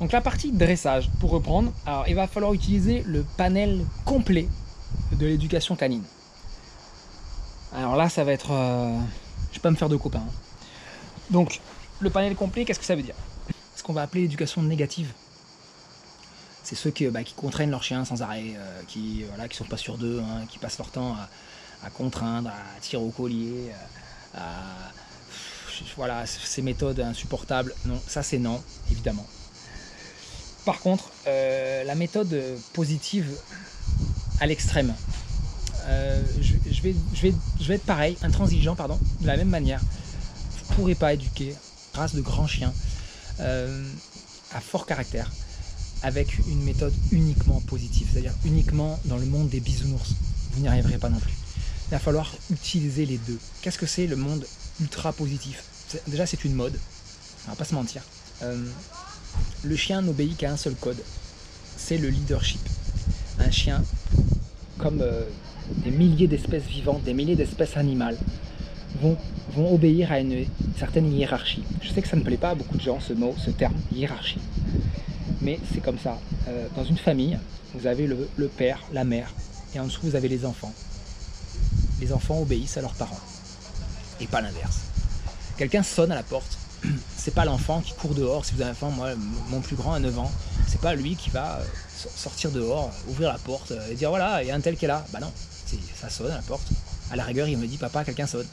Donc la partie dressage, pour reprendre, alors il va falloir utiliser le panel complet de l'éducation canine. Alors là, ça va être... je vais pas me faire de copains. Donc, le panel complet, qu'est-ce que ça veut dire? Ce qu'on va appeler l'éducation négative. C'est ceux qui contraignent leurs chiens sans arrêt, qui sont pas sûrs d'eux, hein, qui passent leur temps à contraindre, à tirer au collier, voilà, ces méthodes insupportables. Non, ça c'est non, évidemment. Par contre, la méthode positive à l'extrême, je vais être pareil, intransigeant, pardon, de la même manière. Vous ne pourrez pas éduquer une race de grands chiens à fort caractère avec une méthode uniquement positive, c'est-à-dire uniquement dans le monde des bisounours. Vous n'y arriverez pas non plus. Il va falloir utiliser les deux. Qu'est-ce que c'est le monde ultra positif? Déjà, c'est une mode, on va pas se mentir. Le chien n'obéit qu'à un seul code, c'est le leadership. Un chien, comme des milliers d'espèces vivantes, des milliers d'espèces animales, vont obéir à une certaine hiérarchie. Je sais que ça ne plaît pas à beaucoup de gens, ce mot, ce terme, hiérarchie. Mais c'est comme ça. Dans une famille, vous avez le père, la mère, et en dessous, vous avez les enfants. Les enfants obéissent à leurs parents, et pas l'inverse. Quelqu'un sonne à la porte, c'est pas l'enfant qui court dehors. Si vous avez un enfant, moi, mon plus grand à 9 ans, c'est pas lui qui va sortir dehors, ouvrir la porte et dire voilà, il y a un tel qui est là. Bah non, ça sonne à la porte. À la rigueur, il me dit papa, quelqu'un sonne.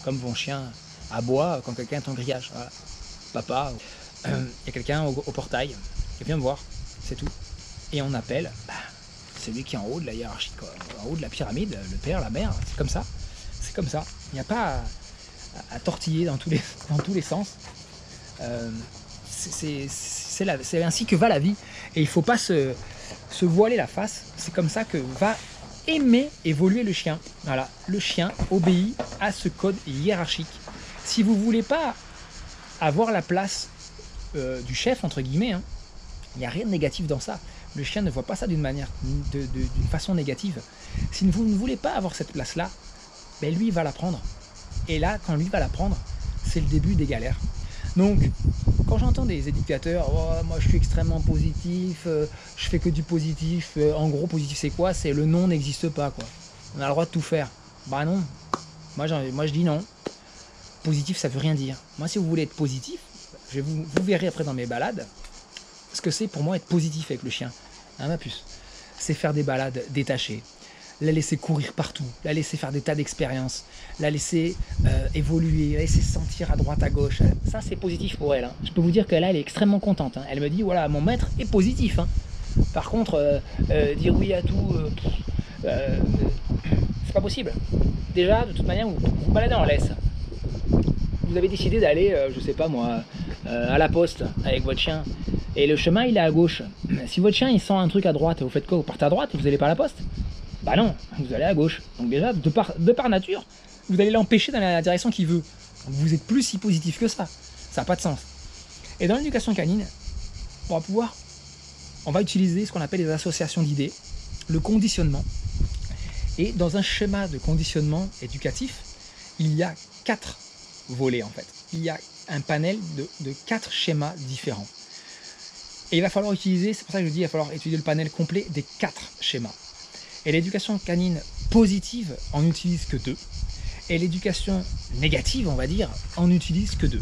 Comme mon chien aboie quand quelqu'un est en grillage. Voilà. Papa, il y a quelqu'un au portail qui vient me voir, c'est tout. Et on appelle celui qui est en haut de la hiérarchie, quoi. En haut de la pyramide, le père, la mère, c'est comme ça. C'est comme ça. Il n'y a pas à tortiller dans tous les sens. C'est ainsi que va la vie. Et il ne faut pas se voiler la face. C'est comme ça que va aimer évoluer le chien. Voilà, le chien obéit à ce code hiérarchique. Si vous ne voulez pas avoir la place du chef, entre guillemets, hein, il n'y a rien de négatif dans ça. Le chien ne voit pas ça d'une façon négative. Si vous ne voulez pas avoir cette place-là, ben lui, il va la prendre. Et là, quand lui va la prendre, c'est le début des galères. Donc, quand j'entends des éducateurs, oh, moi je suis extrêmement positif, je fais que du positif, en gros, positif c'est quoi? C'est le non n'existe pas, quoi. On a le droit de tout faire. Bah non, moi je dis non. Positif, ça veut rien dire. Moi, si vous voulez être positif, vous verrez après dans mes balades, ce que c'est pour moi être positif avec le chien. Hein, ma puce, c'est faire des balades détachées, la laisser courir partout, la laisser faire des tas d'expériences, la laisser évoluer, la laisser sentir à droite, à gauche. Ça, c'est positif pour elle. Hein. Je peux vous dire qu'elle elle est extrêmement contente. Hein. Elle me dit, voilà, mon maître est positif. Hein. Par contre, dire oui à tout, c'est pas possible. Déjà, de toute manière, vous baladez en laisse. Vous avez décidé d'aller, je sais pas moi, à la poste avec votre chien. Et le chemin, il est à gauche. Si votre chien, il sent un truc à droite, vous faites quoi? Vous partez à droite et vous allez pas à la poste? Bah non, vous allez à gauche. Donc déjà, de par nature, vous allez l'empêcher dans la direction qu'il veut. Donc vous êtes plus si positif que ça. Ça n'a pas de sens. Et dans l'éducation canine, on va utiliser ce qu'on appelle les associations d'idées, le conditionnement. Et dans un schéma de conditionnement éducatif, il y a 4 volets en fait. Il y a un panel de 4 schémas différents. Et il va falloir utiliser, c'est pour ça que je dis, il va falloir étudier le panel complet des 4 schémas. Et l'éducation canine positive en utilise que 2. Et l'éducation négative, on va dire, en utilise que 2.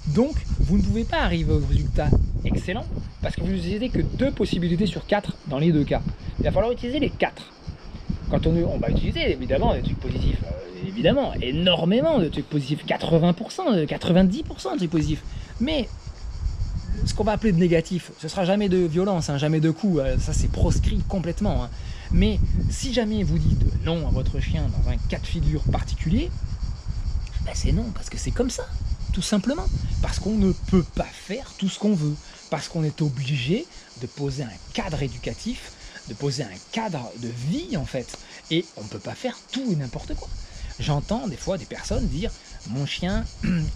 Donc, vous ne pouvez pas arriver au résultat excellent parce que vous n'utilisez que 2 possibilités sur 4 dans les 2 cas. Il va falloir utiliser les 4. Quand on va utiliser évidemment des trucs positifs, évidemment, énormément de trucs positifs, 80%, 90% de trucs positifs. Mais ce qu'on va appeler de négatif, ce sera jamais de violence, hein, jamais de coups, ça c'est proscrit complètement. Hein. Mais si jamais vous dites non à votre chien dans un cas de figure particulier, ben c'est non, parce que c'est comme ça, tout simplement. Parce qu'on ne peut pas faire tout ce qu'on veut, parce qu'on est obligé de poser un cadre éducatif, de poser un cadre de vie en fait, et on ne peut pas faire tout et n'importe quoi. J'entends des fois des personnes dire mon chien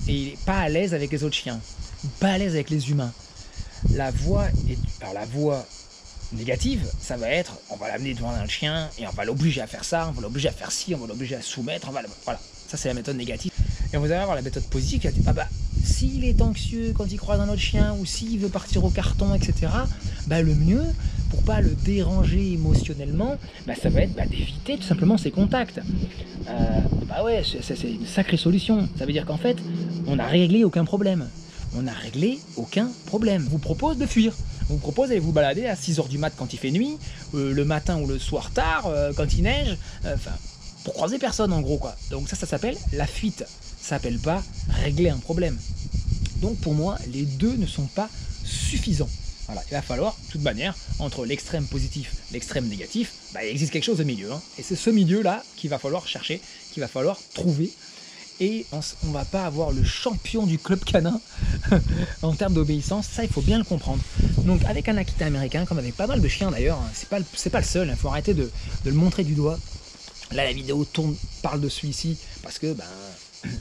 est pas à l'aise avec les autres chiens, pas à l'aise avec les humains. La voie négative, ça va être on va l'amener devant un chien et on va l'obliger à faire ça, on va l'obliger à faire ci, on va l'obliger à soumettre, voilà, ça c'est la méthode négative. Et on va avoir la méthode positive qui va dire s'il est anxieux quand il croise un autre chien ou s'il veut partir au carton, etc., bah, le mieux, pour pas le déranger émotionnellement, bah, ça va être d'éviter tout simplement ses contacts. Bah ouais, c'est une sacrée solution. Ça veut dire qu'en fait, on n'a réglé aucun problème. On n'a réglé aucun problème. On vous propose de fuir. On vous propose d'aller vous balader à 6h du mat quand il fait nuit, le matin ou le soir tard, quand il neige, enfin, pour croiser personne en gros, quoi. Donc ça s'appelle la fuite. Ça s'appelle pas régler un problème. Donc pour moi, les deux ne sont pas suffisants. Voilà, il va falloir, de toute manière, entre l'extrême positif et l'extrême négatif, bah, il existe quelque chose au milieu. Hein. Et c'est ce milieu-là qu'il va falloir chercher, qu'il va falloir trouver. Et on ne va pas avoir le champion du club canin en termes d'obéissance, ça il faut bien le comprendre. Donc avec un Akita américain, comme avec pas mal de chiens d'ailleurs, hein, c'est pas le seul, il faut arrêter de le montrer du doigt. Là la vidéo parle de celui-ci, parce que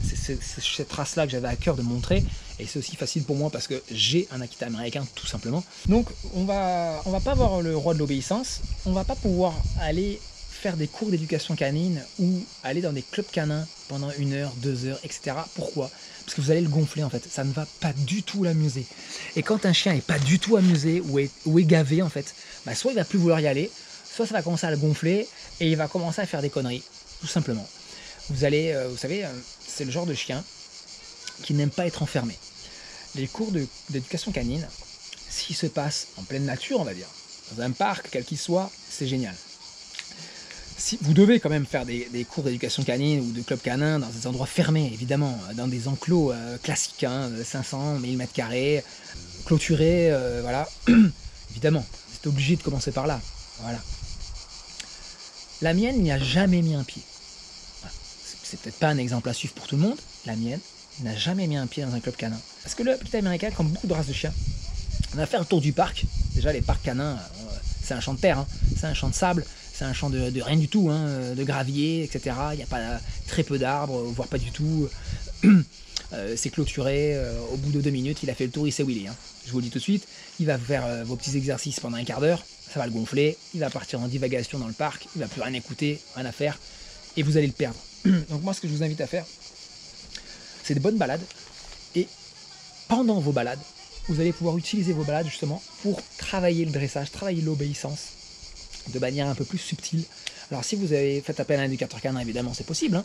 c'est cette race-là que j'avais à cœur de montrer, et c'est aussi facile pour moi parce que j'ai un Akita américain tout simplement. Donc on va pas avoir le roi de l'obéissance, on va pas pouvoir aller faire des cours d'éducation canine ou aller dans des clubs canins pendant 1 heure, 2 heures, etc. Pourquoi? Parce que vous allez le gonfler en fait, ça ne va pas du tout l'amuser. Et quand un chien n'est pas du tout amusé ou est gavé en fait, bah soit il va plus vouloir y aller, soit ça va commencer à le gonfler et il va commencer à faire des conneries, tout simplement. Vous allez, vous savez, c'est le genre de chien qui n'aime pas être enfermé. Les cours d'éducation canine, s'ils se passent en pleine nature, on va dire, dans un parc, quel qu'il soit, c'est génial. Si, vous devez quand même faire des cours d'éducation canine ou de club canin dans des endroits fermés, évidemment, dans des enclos classiques, hein, 500, 1000 m², clôturés, voilà. Évidemment, c'est obligé de commencer par là. Voilà. La mienne n'y a jamais mis un pied. Voilà. C'est peut-être pas un exemple à suivre pour tout le monde. La mienne n'a jamais mis un pied dans un club canin. Parce que le petit américain, comme beaucoup de races de chiens, on va faire le tour du parc. Déjà, les parcs canins, c'est un champ de terre, hein, c'est un champ de sable. C'est un champ de rien du tout, hein, de gravier, etc. Il n'y a pas très peu d'arbres, voire pas du tout. C'est clôturé. Au bout de 2 minutes, il a fait le tour, il sait où il est. Hein. Je vous le dis tout de suite. Il va faire vos petits exercices pendant 1/4 d'heure. Ça va le gonfler. Il va partir en divagation dans le parc. Il ne va plus rien écouter, rien à faire. Et vous allez le perdre. Donc moi, ce que je vous invite à faire, c'est des bonnes balades. Et pendant vos balades, vous allez pouvoir utiliser vos balades justement pour travailler le dressage, travailler l'obéissance de manière un peu plus subtile. Alors si vous avez fait appel à un éducateur canin, évidemment c'est possible, hein.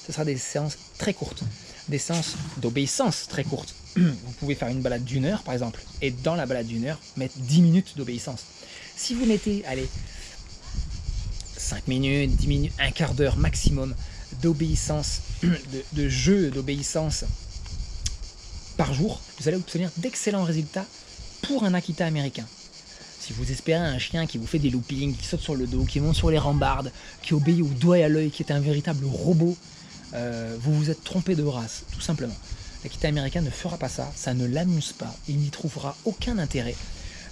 Ce sera des séances très courtes, des séances d'obéissance très courtes. Vous pouvez faire une balade d'1 heure par exemple, et dans la balade d'1 heure, mettre 10 minutes d'obéissance. Si vous mettez, allez, 5 minutes, 10 minutes, 1/4 d'heure maximum d'obéissance, de jeu d'obéissance par jour, vous allez obtenir d'excellents résultats pour un Akita américain. Si vous espérez un chien qui vous fait des loopings, qui saute sur le dos, qui monte sur les rambardes, qui obéit au doigt et à l'œil, qui est un véritable robot, vous vous êtes trompé de race, tout simplement. L'Akita américain ne fera pas ça, ça ne l'amuse pas, il n'y trouvera aucun intérêt.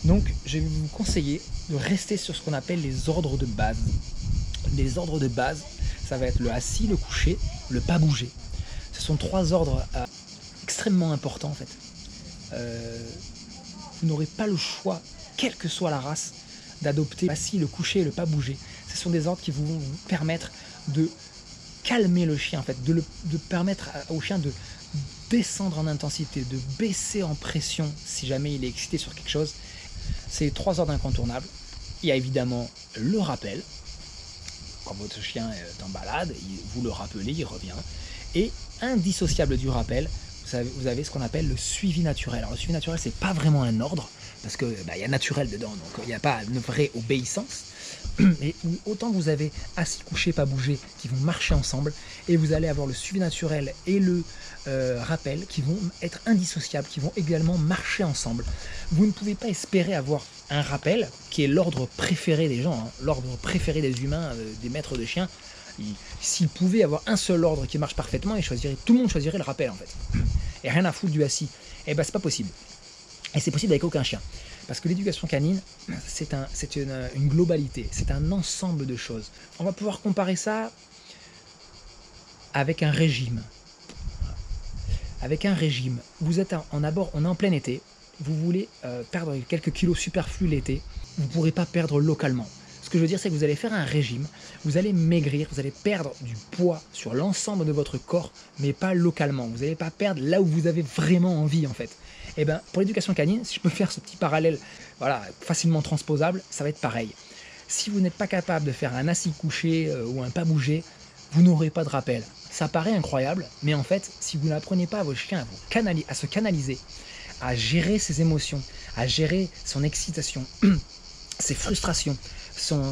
Donc je vais vous conseiller de rester sur ce qu'on appelle les ordres de base. Les ordres de base, ça va être le assis, le couché, le pas bouger. Ce sont 3 ordres extrêmement importants en fait. Vous n'aurez pas le choix, quelle que soit la race, d'adopter l'assis, le coucher et le pas bouger. Ce sont des ordres qui vont vous permettre de calmer le chien, en fait, de permettre au chien de descendre en intensité, de baisser en pression si jamais il est excité sur quelque chose. C'est 3 ordres incontournables. Il y a évidemment le rappel. Quand votre chien est en balade, vous le rappelez, il revient. Et indissociable du rappel, vous avez ce qu'on appelle le suivi naturel. Alors le suivi naturel, c'est pas vraiment un ordre, parce que y a naturel dedans, donc il n'y a pas une vraie obéissance. Mais autant vous avez assis, couché, pas bouger, qui vont marcher ensemble, et vous allez avoir le suivi naturel et le rappel qui vont être indissociables, qui vont également marcher ensemble. Vous ne pouvez pas espérer avoir un rappel, qui est l'ordre préféré des gens, hein, l'ordre préféré des humains, des maîtres de chiens. S'il pouvait avoir un seul ordre qui marche parfaitement, tout le monde choisirait le rappel en fait. Et rien à foutre du assis. Et ben c'est pas possible. Et c'est possible avec aucun chien. Parce que l'éducation canine, c'est une globalité, c'est un ensemble de choses. On va pouvoir comparer ça avec un régime. Avec un régime, vous êtes on est en plein été, vous voulez perdre quelques kilos superflus l'été, vous ne pourrez pas perdre localement. Ce que je veux dire, c'est que vous allez faire un régime, vous allez maigrir, vous allez perdre du poids sur l'ensemble de votre corps, mais pas localement. Vous n'allez pas perdre là où vous avez vraiment envie en fait. Et bien, pour l'éducation canine, si je peux faire ce petit parallèle, voilà, facilement transposable, ça va être pareil. Si vous n'êtes pas capable de faire un assis couché ou un pas bougé, vous n'aurez pas de rappel. Ça paraît incroyable, mais en fait, si vous n'apprenez pas à votre chien à se canaliser, à gérer ses émotions, à gérer son excitation, ses frustrations,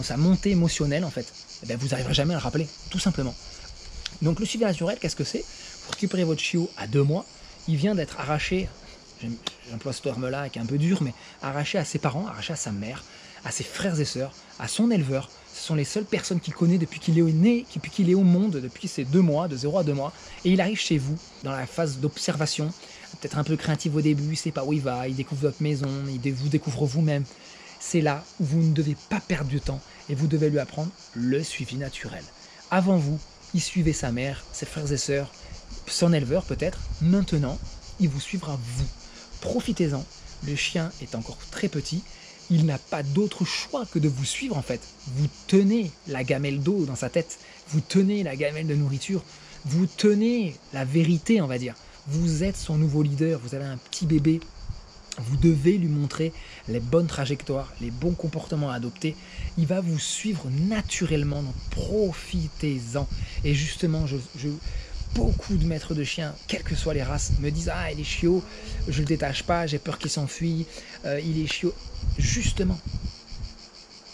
sa montée émotionnelle, en fait, eh bien, vous n'arriverez jamais à le rappeler, tout simplement. Donc le suivi naturel, qu'est-ce que c'est? Vous récupérez votre chiot à 2 mois, il vient d'être arraché, j'emploie ce terme-là qui est un peu dur, mais arraché à ses parents, arraché à sa mère, à ses frères et sœurs, à son éleveur. Ce sont les seules personnes qu'il connaît depuis qu'il est né, depuis qu'il est au monde, depuis ses 2 mois, de 0 à 2 mois. Et il arrive chez vous, dans la phase d'observation, peut-être un peu craintif au début, il ne sait pas où il va, il découvre votre maison, il vous découvre vous-même. C'est là où vous ne devez pas perdre du temps et vous devez lui apprendre le suivi naturel. Avant vous, il suivait sa mère, ses frères et sœurs, son éleveur peut-être. Maintenant, il vous suivra vous. Profitez-en. Le chien est encore très petit. Il n'a pas d'autre choix que de vous suivre en fait. Vous tenez la gamelle d'eau dans sa tête. Vous tenez la gamelle de nourriture. Vous tenez la vérité, on va dire. Vous êtes son nouveau leader. Vous avez un petit bébé. Vous devez lui montrer les bonnes trajectoires, les bons comportements à adopter. Il va vous suivre naturellement, donc profitez-en. Et justement, beaucoup de maîtres de chiens, quelles que soient les races, me disent « Ah, il est chiot, je le détache pas, j'ai peur qu'il s'enfuit, il est chiot. » Justement,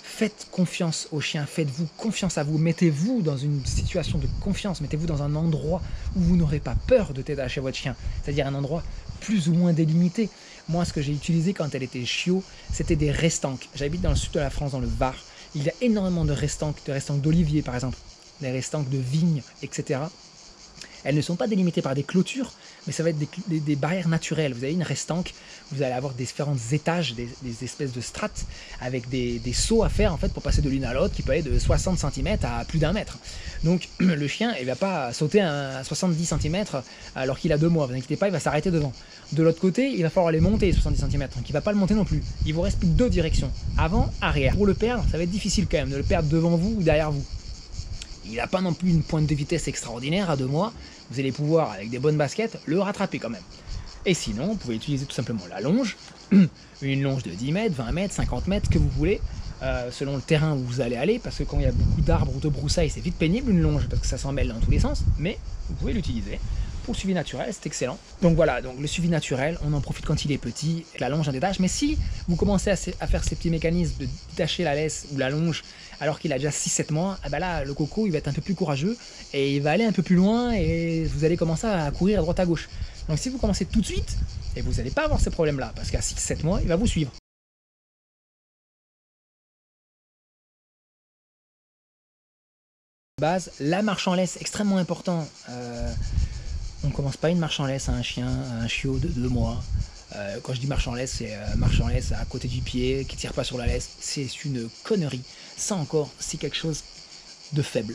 faites confiance au chien, faites-vous confiance à vous, mettez-vous dans une situation de confiance, mettez-vous dans un endroit où vous n'aurez pas peur de détacher votre chien, c'est-à-dire un endroit plus ou moins délimité. Moi, ce que j'ai utilisé quand elle était chiot, c'était des restanques. J'habite dans le sud de la France, dans le Var. Il y a énormément de restanques d'oliviers par exemple, des restanques de vignes, etc. Elles ne sont pas délimitées par des clôtures, mais ça va être des barrières naturelles. Vous avez une restanque, vous allez avoir différents étages, des espèces de strates, avec des sauts à faire en fait pour passer de l'une à l'autre, qui peut aller de 60 cm à plus d'1 mètre. Donc le chien, il ne va pas sauter à 70 cm alors qu'il a 2 mois. Vous inquiétez pas, il va s'arrêter devant. De l'autre côté, il va falloir les monter 70 cm, donc il ne va pas le monter non plus. Il vous reste plus que 2 directions, avant, arrière. Pour le perdre, ça va être difficile quand même de le perdre devant vous ou derrière vous. Il n'a pas non plus une pointe de vitesse extraordinaire à 2 mois. Vous allez pouvoir, avec des bonnes baskets, le rattraper quand même. Et sinon, vous pouvez utiliser tout simplement la longe, une longe de 10 mètres, 20 mètres, 50 mètres, que vous voulez, selon le terrain où vous allez aller, parce que quand il y a beaucoup d'arbres ou de broussailles, c'est vite pénible une longe, parce que ça s'en mêle dans tous les sens, mais vous pouvez l'utiliser. Pour le suivi naturel, c'est excellent. Donc voilà, donc le suivi naturel, on en profite quand il est petit, la longe en détache, mais si vous commencez à faire ces petits mécanismes de détacher la laisse ou la longe alors qu'il a déjà 6-7 mois, eh ben là, le coco, il va être un peu plus courageux et il va aller un peu plus loin et vous allez commencer à courir à droite à gauche. Donc si vous commencez tout de suite, et vous n'allez pas avoir ces problèmes-là, parce qu'à 6-7 mois, il va vous suivre. Base, la marche en laisse, extrêmement important. On ne commence pas une marche en laisse à un chien, à un chiot de 2 mois. Quand je dis marche en laisse, c'est marche en laisse à côté du pied, qui ne tire pas sur la laisse. C'est une connerie. Ça encore, c'est quelque chose de faible,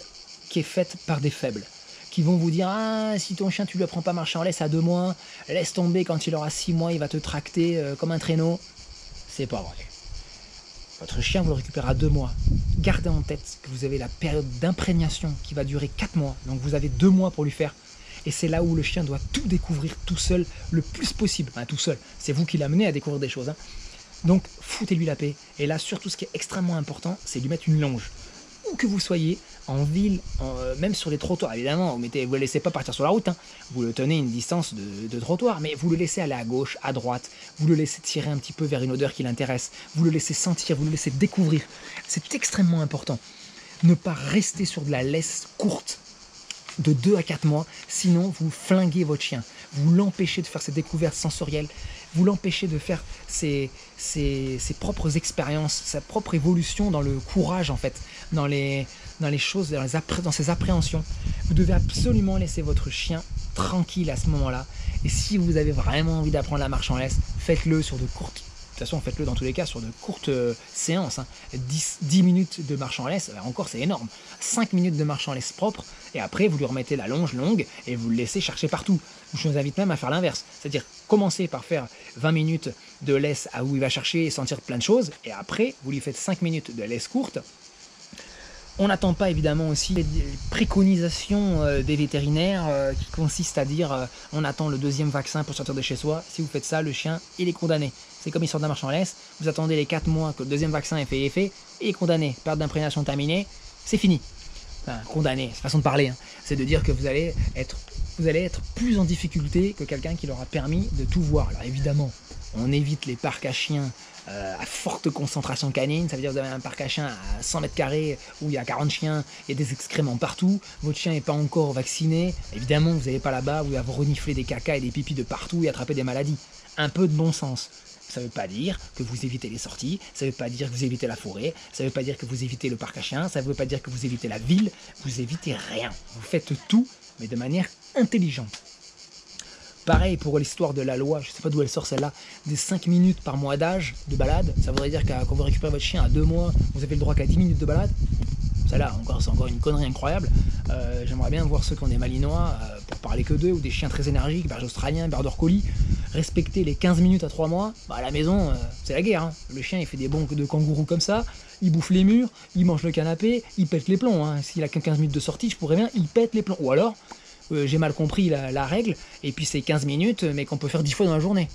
qui est fait par des faibles, qui vont vous dire « Ah, si ton chien, tu ne le prends pas marcher en laisse à 2 mois, laisse tomber, quand il aura 6 mois, il va te tracter comme un traîneau. » C'est pas vrai. Votre chien, vous le récupérez à 2 mois. Gardez en tête que vous avez la période d'imprégnation qui va durer 4 mois. Donc vous avez 2 mois pour lui faire. Et c'est là où le chien doit tout découvrir tout seul, le plus possible. Enfin, tout seul, c'est vous qui l'amenez à découvrir des choses. Hein. Donc, foutez-lui la paix. Et là, surtout, ce qui est extrêmement important, c'est de lui mettre une longe. Où que vous soyez, en ville, même sur les trottoirs, évidemment, vous ne le laissez pas partir sur la route. Hein. Vous le tenez une distance de trottoir, mais vous le laissez aller à gauche, à droite. Vous le laissez tirer un petit peu vers une odeur qui l'intéresse. Vous le laissez sentir, vous le laissez découvrir. C'est extrêmement important. Ne pas rester sur de la laisse courte de 2 à 4 mois, sinon vous flinguez votre chien, vous l'empêchez de faire ses découvertes sensorielles, vous l'empêchez de faire ses propres expériences, sa propre évolution dans le courage en fait, dans les choses, dans ses appréhensions. Vous devez absolument laisser votre chien tranquille à ce moment-là, et si vous avez vraiment envie d'apprendre la marche en laisse, faites-le sur de courtes. De toute façon, faites-le dans tous les cas sur de courtes séances. Hein. 10 minutes de marche en laisse, encore c'est énorme. 5 minutes de marche en laisse propre, et après vous lui remettez la longe longue et vous le laissez chercher partout. Je vous invite même à faire l'inverse, c'est-à-dire commencer par faire 20 minutes de laisse à où il va chercher et sentir plein de choses, et après vous lui faites 5 minutes de laisse courte, On n'attend pas évidemment aussi les préconisations des vétérinaires qui consistent à dire on attend le 2e vaccin pour sortir de chez soi. Si vous faites ça, le chien, il est condamné. C'est comme il sort d'un marche en laisse, vous attendez les 4 mois que le 2e vaccin ait fait effet, et il est condamné. Perte d'imprégnation terminée, c'est fini. Enfin, condamné, c'est façon de parler, hein. C'est de dire que vous allez être plus en difficulté que quelqu'un qui leur a permis de tout voir. Alors évidemment, on évite les parcs à chiens à forte concentration canine, ça veut dire que vous avez un parc à chiens à 100 mètres carrés où il y a 40 chiens, il y a des excréments partout, votre chien n'est pas encore vacciné, évidemment vous n'allez pas là-bas, vous allez renifler des cacas et des pipis de partout et attraper des maladies. Un peu de bon sens. Ça ne veut pas dire que vous évitez les sorties, ça ne veut pas dire que vous évitez la forêt, ça ne veut pas dire que vous évitez le parc à chiens, ça ne veut pas dire que vous évitez la ville, vous évitez rien. Vous faites tout, mais de manière intelligente. Pareil pour l'histoire de la loi, je ne sais pas d'où elle sort celle-là, des 5 minutes par mois d'âge de balade. Ça voudrait dire que quand vous récupérez votre chien à 2 mois, vous avez le droit qu'à 10 minutes de balade. Celle-là, c'est encore une connerie incroyable. J'aimerais bien voir ceux qui ont des malinois, pour parler que d'eux, ou des chiens très énergiques, berger australien, border collie, respecter les 15 minutes à 3 mois. Bah, à la maison, c'est la guerre, hein. Le chien, il fait des bonds de kangourou comme ça, il bouffe les murs, il mange le canapé, il pète les plombs, hein. S'il a que 15 minutes de sortie, je pourrais bien, il pète les plombs. Ou alors, j'ai mal compris la règle, et puis c'est 15 minutes, mais qu'on peut faire 10 fois dans la journée.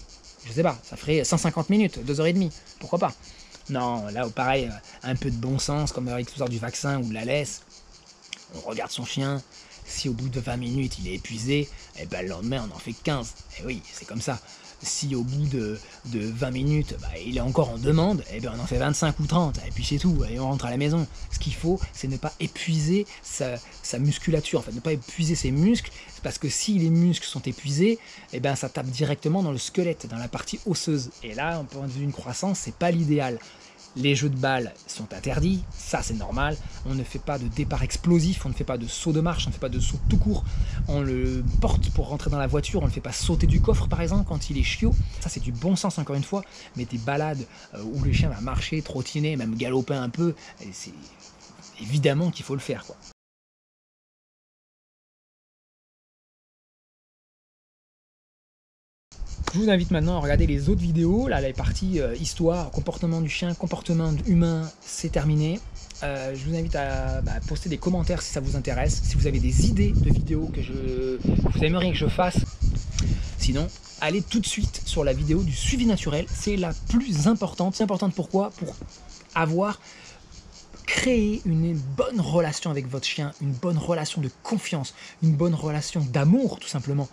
Je sais pas, ça ferait 150 minutes, 2h30, pourquoi pas. Non, là, pareil, un peu de bon sens, comme avec l'histoire du vaccin ou de la laisse. On regarde son chien, si au bout de 20 minutes il est épuisé, et ben le lendemain on en fait 15. Et oui, c'est comme ça. Si au bout de 20 minutes, il est encore en demande, et ben on en fait 25 ou 30, et puis c'est tout, et on rentre à la maison. Ce qu'il faut, c'est ne pas épuiser sa musculature, en fait, ne pas épuiser ses muscles, parce que si les muscles sont épuisés, et ben ça tape directement dans le squelette, dans la partie osseuse. Et là, au point de vue d'une croissance, c'est pas l'idéal. Les jeux de balles sont interdits, ça c'est normal, on ne fait pas de départ explosif, on ne fait pas de saut de marche, on ne fait pas de saut tout court, on le porte pour rentrer dans la voiture, on ne fait pas sauter du coffre par exemple quand il est chiot, ça c'est du bon sens encore une fois, mais des balades où le chien va marcher, trottiner, même galoper un peu, c'est évidemment qu'il faut le faire, quoi. Je vous invite maintenant à regarder les autres vidéos. Là, les parties histoire, comportement du chien, comportement humain, c'est terminé. Je vous invite à poster des commentaires si ça vous intéresse, si vous avez des idées de vidéos que vous aimeriez que je fasse. Sinon, allez tout de suite sur la vidéo du suivi naturel. C'est la plus importante. C'est importante pourquoi? Pour avoir créé une bonne relation avec votre chien, une bonne relation de confiance, une bonne relation d'amour tout simplement.